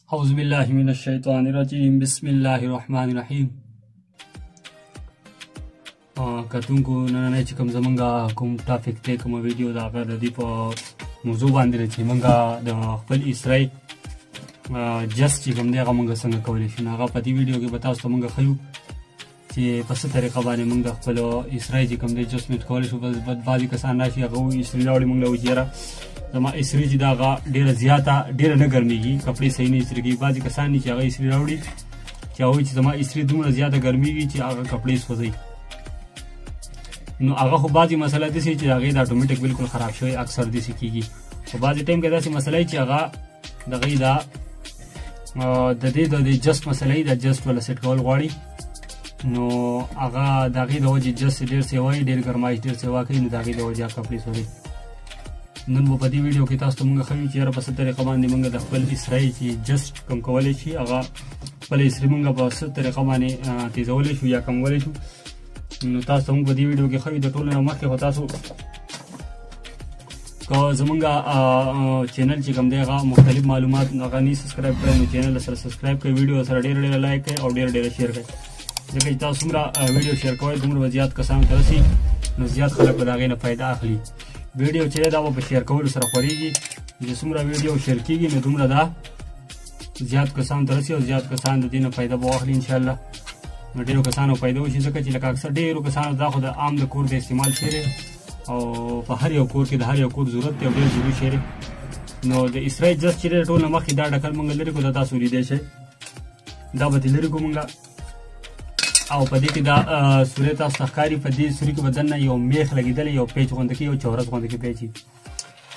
औज़ुबिल्लाहि मिनश्शैतानिर्रजीम बिस्मिल्लाहिर्रहमानिर्रहीम। कतुंको नने चिकम जमंगा कोम टॉपिक ते कोम वीडियो दा कर दी प मौजू बांधे छि मंगा द खपल इसराइल जस्ट चिकम दे मंगा संग कवले छि नागा पति वीडियो के बताओ तो मंगा खयु چې پس طریقه باندې موږ خپل اسرائیل کوم د جسمت کول شو بس بعضی کسان راشي هغه اسرائیل راوړي موږ وجیره زما اسرائیل چې داغه ډیره زیاته ډیره نه ګرميږي کپڑے صحیح نه استریږي بعضی کسان چې هغه اسرائیل راوړي چې هغه چې زما اسرائیل دومره زیاته ګرميږي چې هغه کپڑے سوځي نو هغه خو بعضی مسله دي چې هغه د اتوماتیک بالکل خراب شوی اکثر دي کیږي خو بعضی ټیم کې داسې مسله چې هغه دغه دا د دې د جست مسله د جست ولا سیټ کول غواړي نو هغه دغه د وجه جس ډیر سیوای ډیر ګرمایش ډیر سیوا کوي نو دغه د وجه کپړې سوري نن په دې ویډیو کې تاسو موږ خو چې را په ستاره طریقه موږ د خپل اسرائیل چې جست کم کولای شي هغه خپل اسرائیل موږ په ستاره طریقه باندې تیزول شو یا کم ولې شو نو تاسو موږ په دې ویډیو کې خو د ټولو نه مخکې هو تاسو کو زمونږ چینل چې کوم دی هغه مختلف معلومات هغه نه سبسکرایب کړئ نو چینل سره سبسکرایب کړئ ویډیو سره ډیر ډیر لایک کړئ او ډیر ډیر شیر کړئ ځکه چې تاسو څومره ویډیو شیر کوئ دومره زیات کسانو ته رسي نو زیات خلک به د هغې نه فایده اخلي ویډیو چې دی دا به په شیر کولو سره خورېږي چې څومره ویډیو شیر کېږي نو دومره دا زیات کسانو ته رسي او زیات کسان د دې نه فایده به واخلي انشاءالله نو ډېرو کسانو فایده وشي ځکه چې لکه اکثر ډېرو کسانو دا خو د عام د کور د استعمال شی دی او په هر یو کور کې د هر یو کور ضرورت دی او ډېر ضروري شی دی نو د اسرائیل جست چې دی ټول نه مخکې دا ډکل موږ لرې کړو دا تاسو لیدی شئ دا به ترې لرې کړو موږ او په دې کې دا سورې تاسو ته ښکاري په دې سورې کې به دننه یو میخ لګېدلی یو پیچ غونډه کې یو چورس غونډه کې پیچ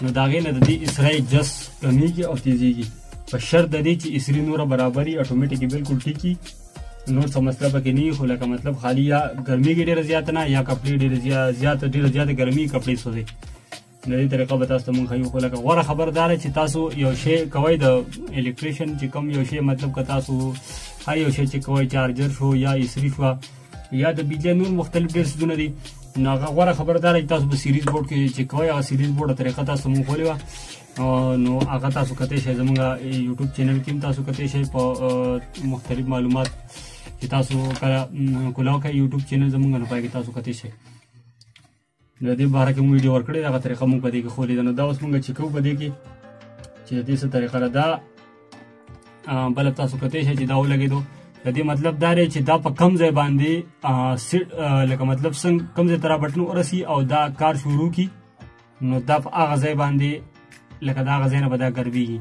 نو د هغې نه د دې اسرائیل جس کمیږي او تیزېږي په شرط د دې چې اسرائیل نوره برابري اټومیټیکي بالکل ټیکي نور څه مسله پکې نه وي خو لکه مطلب خالي یا ګرمېږي ډېره زیاته نه یا کپړې ډېره زیاته ګرمي کپړې سوځي د دې طریقه به تاسو ته مونږ ښیو خو لکه غوره خبردار چې تاسو یو شی کوئ د الکتریشن چې کوم یو شی مطلب که تاسو هر یو شی چې کوئ چارجر شو یا اسری شوه یا د بجلی نور مختلف ډېر څیزونه دي نو هغه غوره خبردار چې تاسو په سیریز بورډ کې چې کوئ هغه سیریز بورډ طریقه تاسو مونږ ښولې وه نو هغه تاسو کتی شئ زمونږ یوټیوب چینل کې هم تاسو کتی شئ په مختلف معلومات چې تاسو کله کولاو کوئ یوټیوب چینل زمونږ نو پای کې تاسو کتی شئ د دې باره کې مونږ ویډیو ورکړې هغه طریقه مونږ په دې کې ښولې ده نو دا اوس مونږ چې کوو په دې کې چې د دې څه طریقه ده دا بله تاسو کتی شئ چې دا ولګېدو د دې مطلب دا دی چې دا په کم ځای باندې لکه مطلب څنګه کم ځای ته را بټن ورسي او دا کار شروع کړي نو دا په هغه ځای باندې لکه د هغه ځای نه به دا ګرمېږي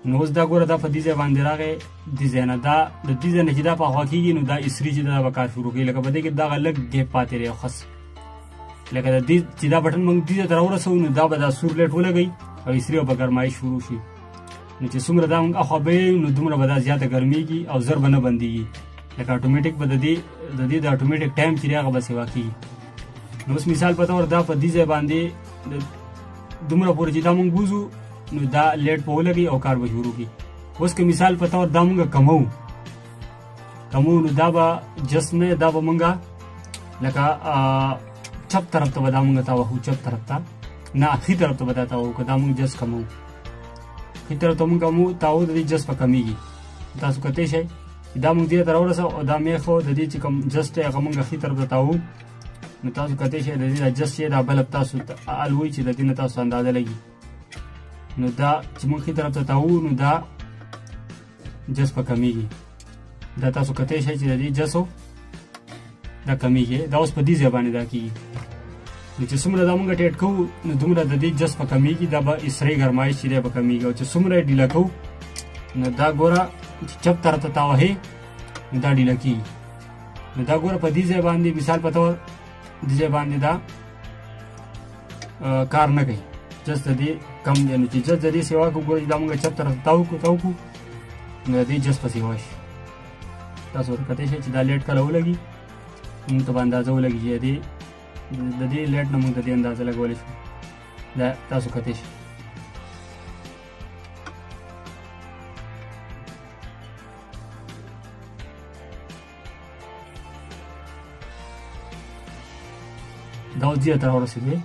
نو اوس دا ګوره دا په دې ځای باندې راغی دې ځای نه دا د دې ځای نه چې دا په هوا کېږي نو دا اسري چې دا به کار شروع کوي لکه په دې کې دغه لږ ګیپ پاتې دی خس لکه د دې چې دا بټن موږ دې ځای ته راورسوو نو دا به دا سور لایټ ولګوي او اسري به ګرمایش شروع شي نو چې څومره دا موږ اخوا به نو دومره به دا زیاته ګرمېږي او زر به نه بندېږي لکه اټومیټیک به د دې د اټومیټیک ټایم چې دی هغه به سیوا کېږي نو اوس مثال په طور دا په دې ځای باندې دومره پورې چې دا موږ بوځو نو دا لیټ په ولګي او کار به شروع کړي اوس که مثال په طور دا موږ کمو نو دا به جس نه دا به موږ لکه چپ طرف ته به دا موږ تاوهو چپ طرف ته نه ښي طرف ته به دا تاوهو که دا موږ جس کمو ښي طرف ته موږ کمو تاوو د دې جس به کمیږي تاسو کتی شئ دا موږ دې ته راورسو او دا میخو د دې چې کوم جس دی هغه موږ ښي طرف ته تاوو نو تاسو کتی شئ د دې دا جس چې دا بلب تاسو الوي چې د دې نه تاسو اندازه لګي نو دا چې موږ ښي طرف ته تاوو نو دا جس به کمیږي دا تاسو کتی شئ چې د دې جسو دا کمیږي دا اوس په دې ځای باندې دا کېږي نو چې څومره دا موږ ټیټ کوو نو دومره د دې جس به کمیږي دا به اسري ګرمایش چې دی به کمیږي او چې څومره یې ډیله کوو نو دا ګوره چې چپ طرف ته تاوهې نو دا ډیله کېږي نو دا ګوره په دې ځای باندې مثال په طور دې ځای باندې دا کار نه کوي جس د دې کم دی نو چې جس د دې سیوا کوو ګوره چې دا موږ چپ طرف ته تاو کړو نو د دې جس په سیوا شي تاسو ورته کتی شئ چې دا لیټ کله ولګي موږ ته به اندازه ولګي چې د دې لیټ نه موږ د دې اندازه لګولی شو دا تاسو کتی شئ دا اوس دې ته راورسېدی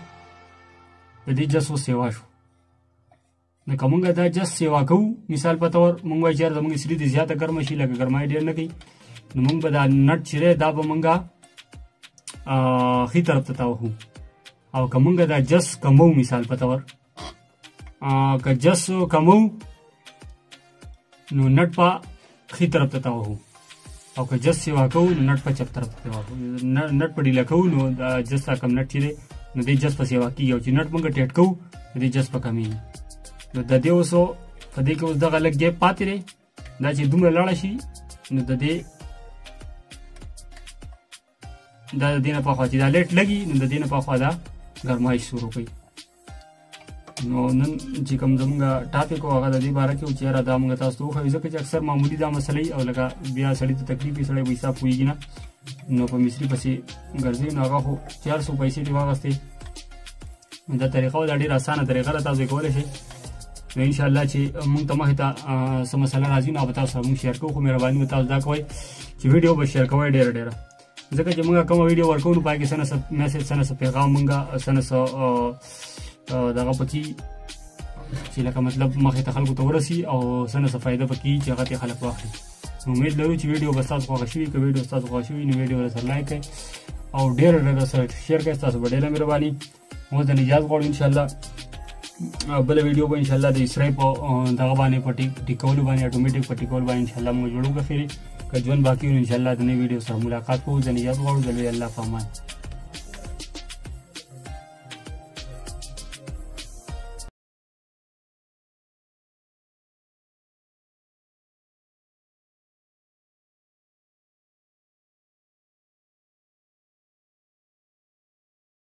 د دې جس اوس سیوا شو نو کومه دا جس سیوا کوو مثال په تور مونږ وایي چې زموږ سری د زیاته ګرمه شي لکه ګرمای ډېر نه کوي نو مونږ به دا نټ چې دی دا به مونږه ښي طرف ته تاوهو او که مونږ دا جس کمو مثال په تور که جس کمو نو نټ په ښي طرف ته تاوهو او که جس سیوا کوو نو نټ په چپ طرف ته تاوهو نټ په ډیله کوو نو دا جس تا کم نټ چې دی نو دی جس په سیوا کېږي او چې نټ مونږ ټیټ کوو نو دی جس په کمیږي نو د دې اوس په دې کې اوس دغه لږ ګیپ پاتې دی دا چې دومره لاړه شي نو د دې دا د دې نه پخوا چې دا لیټ لګي نو د دې نه پخوا دا ګرمایش شروع کوي نو نن چې کوم زموږ ټاپک و هغه د دې باره کې و چې یاره دا موږ تاسو ته وښیو ځکه چې اکثر معمولي دا مسله او لکه بیا سړي ته تکلیف وي سړی به حساب پوهېږي نه نو په مصري پسې ګرځي نو هغه خو 400 پیسې دې واغستې دا طریقه دا ډېره اسانه طریقه ده تاسو یې کولی شئ نو انشاءالله چې مونږ ته مخې ته څه مسله راځي نو به تاسو سره مونږ شیر کوو خو مهرباني به تاسو دا کوئ چې ویډیو به شیر کوئ ډېره ځکه چې مونږ کومه ویډیو ورکوو نو په هغې کې څه نه څه میسج څه نه څه پیغام مونږ څه نه څه دغه پکې چې لکه مطلب مخې ته خلکو ته ورسي او څه نه څه فایده پکې چې هغه ترې خلک واخلي امید لرو چې ویډیو به ستاسو خوښه شوي که ویډیو ستاسو خوښه شوي نو ویډیو سره لایک کړئ او ډېره سره شیر کړئ ستاسو به ډېره مهرباني اوس د نجات غواړو انشاءالله بله ویډیو به انشاءالله د اسرای په دغه باندې په ټیکولو باندې اټومیټک په ټیکولو باندې انشاءالله موږ جوړو که فیرې که ژوند باقي وي نو انشاءالله د نوې ویډیو سره ملاقات کوو د نجات غواړو د لوی الله په امان